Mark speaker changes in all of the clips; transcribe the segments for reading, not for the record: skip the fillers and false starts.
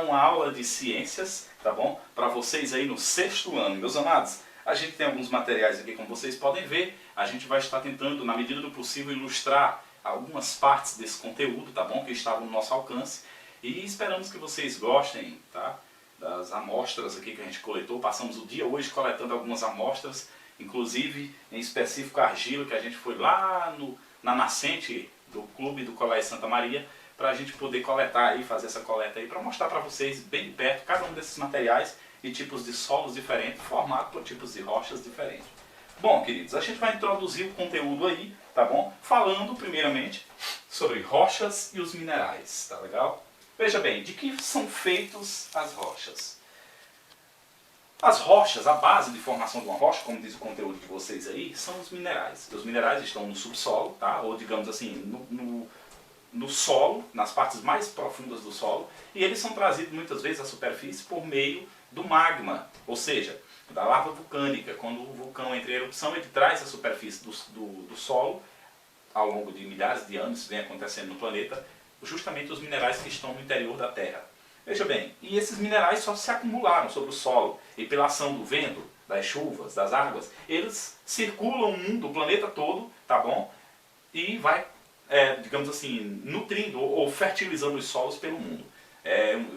Speaker 1: dar uma aula de ciências, tá bom? Para vocês aí no 6º ano. Meus amados, a gente tem alguns materiais aqui, como vocês podem ver. A gente vai estar tentando, na medida do possível, ilustrar algumas partes desse conteúdo, tá bom? Que estavam no nosso alcance. E esperamos que vocês gostem, tá? Das amostras aqui que a gente coletou. Passamos o dia hoje coletando algumas amostras, inclusive em específico a argila, que a gente foi lá na nascente do Clube do Colégio Santa Maria, para a gente poder coletar aí, fazer essa coleta aí, para mostrar para vocês bem de perto cada um desses materiais e tipos de solos diferentes, formado por tipos de rochas diferentes. Bom, queridos, a gente vai introduzir o conteúdo aí, tá bom? Falando primeiramente sobre rochas e os minerais, tá legal? Veja bem, de que são feitos as rochas? As rochas, a base de formação de uma rocha, como diz o conteúdo de vocês aí, são os minerais. Os minerais estão no subsolo, tá? Ou digamos assim, no solo, nas partes mais profundas do solo, e eles são trazidos muitas vezes à superfície por meio do magma, ou seja, da lava vulcânica. Quando o vulcão entra em erupção, ele traz à superfície do solo, ao longo de milhares de anos, isso vem acontecendo no planeta, justamente os minerais que estão no interior da Terra. Veja bem, e esses minerais só se acumularam sobre o solo, e pela ação do vento, das chuvas, das águas, eles circulam o mundo, o planeta todo, tá bom? E vai, digamos assim, nutrindo ou fertilizando os solos pelo mundo.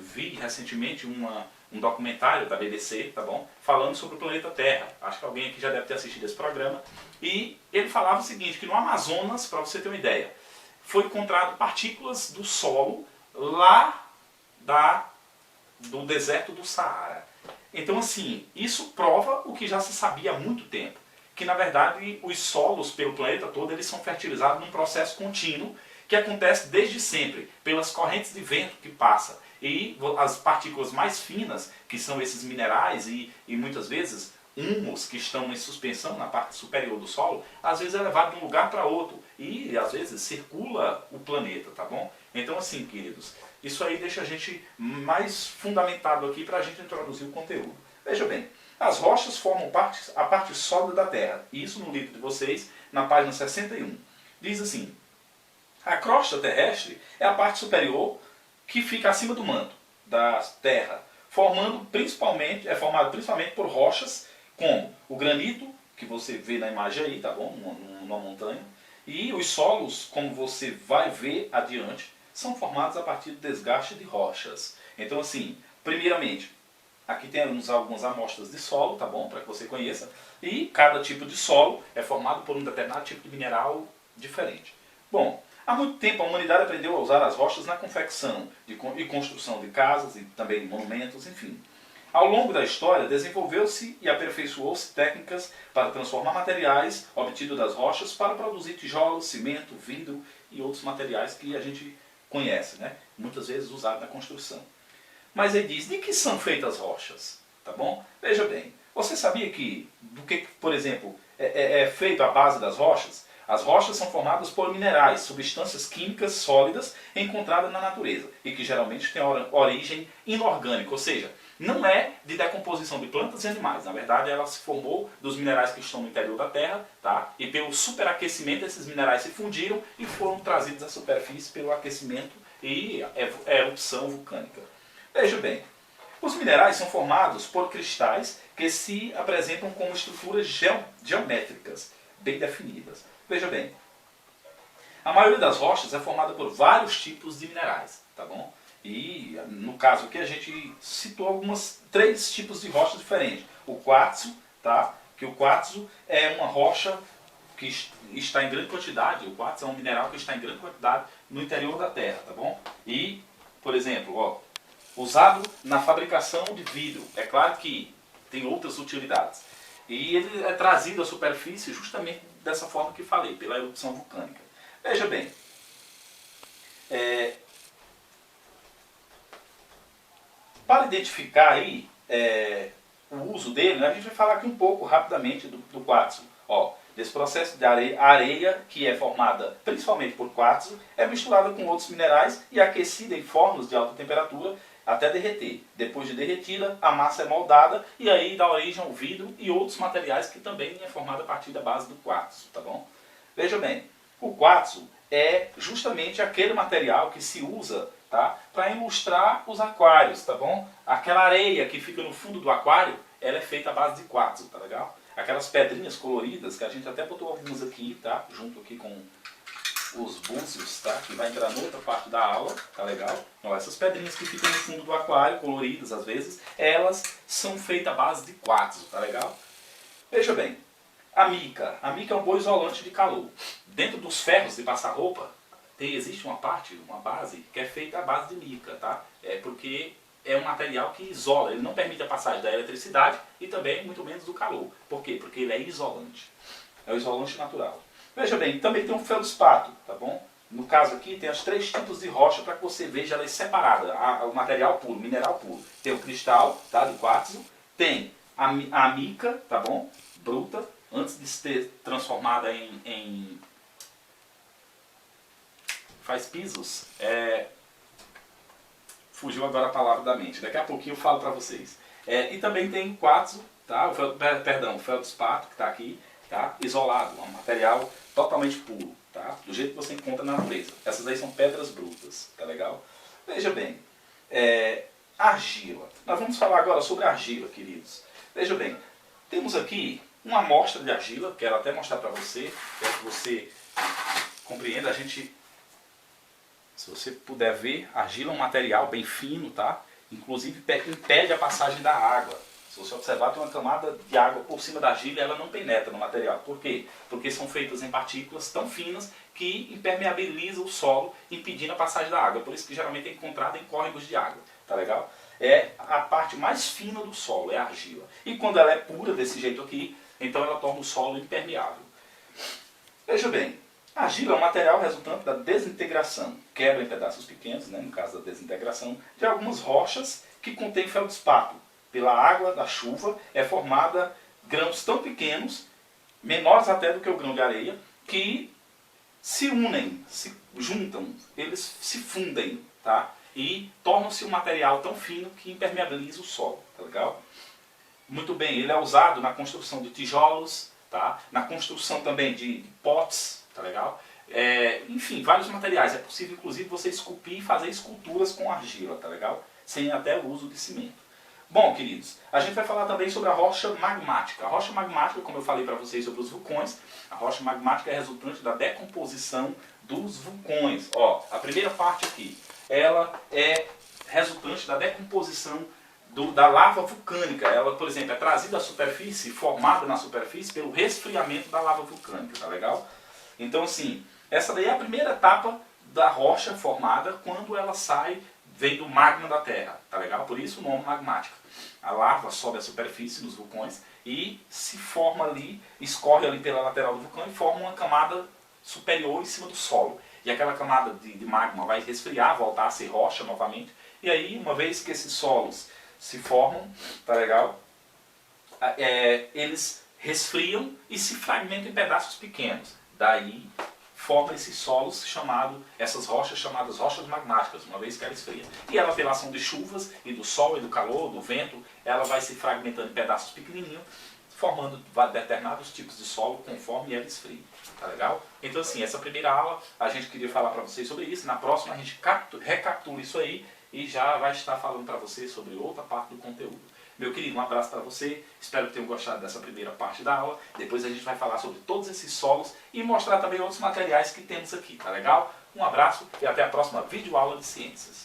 Speaker 1: Vi recentemente um documentário da BBC, tá bom? Falando sobre o planeta Terra. Acho que alguém aqui já deve ter assistido esse programa. E ele falava o seguinte, que no Amazonas, para você ter uma ideia, foi encontrado partículas do solo lá do deserto do Saara. Então, assim, isso prova o que já se sabia há muito tempo, que na verdade os solos pelo planeta todo eles são fertilizados num processo contínuo que acontece desde sempre, pelas correntes de vento que passa. E as partículas mais finas, que são esses minerais e muitas vezes humus que estão em suspensão na parte superior do solo, às vezes é levado de um lugar para outro e às vezes circula o planeta, tá bom? Então assim, queridos, isso aí deixa a gente mais fundamentado aqui para a gente introduzir o conteúdo. Veja bem, as rochas formam a parte sólida da Terra, e isso no livro de vocês, na página 61. Diz assim, a crosta terrestre é a parte superior que fica acima do manto da Terra, formado principalmente por rochas como o granito, que você vê na imagem aí, tá bom? Numa montanha. E os solos, como você vai ver adiante, são formados a partir do desgaste de rochas. Então assim, primeiramente, aqui temos algumas amostras de solo, tá bom? Para que você conheça. E cada tipo de solo é formado por um determinado tipo de mineral diferente. Bom, há muito tempo a humanidade aprendeu a usar as rochas na confecção e construção de casas e também de monumentos, enfim. Ao longo da história, desenvolveu-se e aperfeiçoou-se técnicas para transformar materiais obtidos das rochas para produzir tijolos, cimento, vidro e outros materiais que a gente conhece, né? Muitas vezes usados na construção. Mas ele diz, de que são feitas as rochas? Tá bom? Veja bem, você sabia que, por exemplo, é feito a base das rochas? As rochas são formadas por minerais, substâncias químicas sólidas encontradas na natureza e que geralmente têm origem inorgânica, ou seja, não é de decomposição de plantas e animais. Na verdade, ela se formou dos minerais que estão no interior da Terra, tá? E pelo superaquecimento, esses minerais se fundiram e foram trazidos à superfície pelo aquecimento e erupção vulcânica. Veja bem, os minerais são formados por cristais que se apresentam como estruturas geométricas bem definidas. Veja bem, a maioria das rochas é formada por vários tipos de minerais, tá bom? E no caso aqui a gente citou 3 tipos de rochas diferentes. O quartzo, tá? Que o quartzo é uma rocha que está em grande quantidade, o quartzo é um mineral que está em grande quantidade no interior da Terra, tá bom? E, por exemplo, ó, usado na fabricação de vidro. É claro que tem outras utilidades. E ele é trazido à superfície justamente dessa forma que falei, pela erupção vulcânica. Veja bem, para identificar aí o uso dele, né, a gente vai falar aqui um pouco rapidamente do quartzo. Ó, desse processo de areia, que é formada principalmente por quartzo, é misturada com outros minerais e aquecida em fornos de alta temperatura até derreter. Depois de derretida, a massa é moldada e aí dá origem ao vidro e outros materiais que também é formado a partir da base do quartzo, tá bom? Veja bem, o quartzo é justamente aquele material que se usa tá? Para ilustrar os aquários, tá bom? Aquela areia que fica no fundo do aquário, ela é feita à base de quartzo, tá legal? Aquelas pedrinhas coloridas, que a gente até botou algumas aqui, tá? Junto aqui com os búzios, tá? Que vai entrar noutra parte da aula, tá legal? Então, essas pedrinhas que ficam no fundo do aquário, coloridas às vezes, elas são feitas à base de quartzo, tá legal? Veja bem, a mica. A mica é um bom isolante de calor. Dentro dos ferros de passar roupa, existe uma parte, uma base, que é feita à base de mica, tá? É porque é um material que isola, ele não permite a passagem da eletricidade e também muito menos do calor. Por quê? Porque ele é isolante. É o isolante natural. Veja bem, também tem um feldspato, tá bom? No caso aqui tem os 3 tipos de rocha para que você veja elas separadas. O material puro, mineral puro. Tem o cristal, tá, de quartzo. Tem a mica, tá bom? Bruta, antes de ser transformada em faz pisos. Fugiu agora a palavra da mente. Daqui a pouquinho eu falo para vocês. E também tem quartzo, tá? O feldspato que está aqui, tá? Isolado, um material totalmente puro, tá? Do jeito que você encontra na natureza. Essas aí são pedras brutas, tá legal? Veja bem, argila. Nós vamos falar agora sobre argila, queridos. Veja bem, temos aqui uma amostra de argila, quero até mostrar para você, quero que você compreenda. Se você puder ver, argila é um material bem fino, tá? Inclusive impede a passagem da água. Se você observar, tem uma camada de água por cima da argila e ela não penetra no material. Por quê? Porque são feitas em partículas tão finas que impermeabilizam o solo, impedindo a passagem da água. Por isso que geralmente é encontrada em córregos de água. Tá legal? É a parte mais fina do solo, é a argila. E quando ela é pura desse jeito aqui, então ela torna o solo impermeável. Veja bem, a argila é um material resultante da desintegração, quebra em pedaços pequenos, né, no caso da desintegração, de algumas rochas que contêm feldspato. Pela água da chuva é formada grãos tão pequenos, menores até do que o grão de areia, que se unem, se juntam, eles se fundem, tá? E tornam-se um material tão fino que impermeabiliza o solo, tá legal? Muito bem, ele é usado na construção de tijolos, tá? Na construção também de potes, tá legal? Enfim, vários materiais. É possível, inclusive, você esculpir e fazer esculturas com argila, tá legal? Sem até o uso de cimento. Bom, queridos, a gente vai falar também sobre a rocha magmática. A rocha magmática, como eu falei para vocês sobre os vulcões, a rocha magmática é resultante da decomposição dos vulcões. Ó, a primeira parte aqui, ela é resultante da decomposição da lava vulcânica. Ela, por exemplo, é trazida à superfície, formada na superfície pelo resfriamento da lava vulcânica, tá legal? Então, assim, essa daí é a primeira etapa da rocha formada quando ela vem do magma da Terra, tá legal? Por isso o nome magmática. A lava sobe à superfície nos vulcões e se forma ali, escorre ali pela lateral do vulcão e forma uma camada superior em cima do solo. E aquela camada de magma vai resfriar, voltar a ser rocha novamente. E aí, uma vez que esses solos se formam, tá legal? Eles resfriam e se fragmentam em pedaços pequenos. Daí forma esses solos essas rochas chamadas rochas magmáticas, uma vez que ela esfria. E ela, pela ação de chuvas e do sol e do calor, do vento, ela vai se fragmentando em pedaços pequenininhos, formando determinados tipos de solo conforme ela esfria. Tá legal? Então, assim, essa primeira aula a gente queria falar para vocês sobre isso. Na próxima a gente recapitula isso aí e já vai estar falando para vocês sobre outra parte do conteúdo. Meu querido, um abraço para você, espero que tenham gostado dessa primeira parte da aula. Depois a gente vai falar sobre todos esses solos e mostrar também outros materiais que temos aqui, tá legal? Um abraço e até a próxima videoaula de ciências.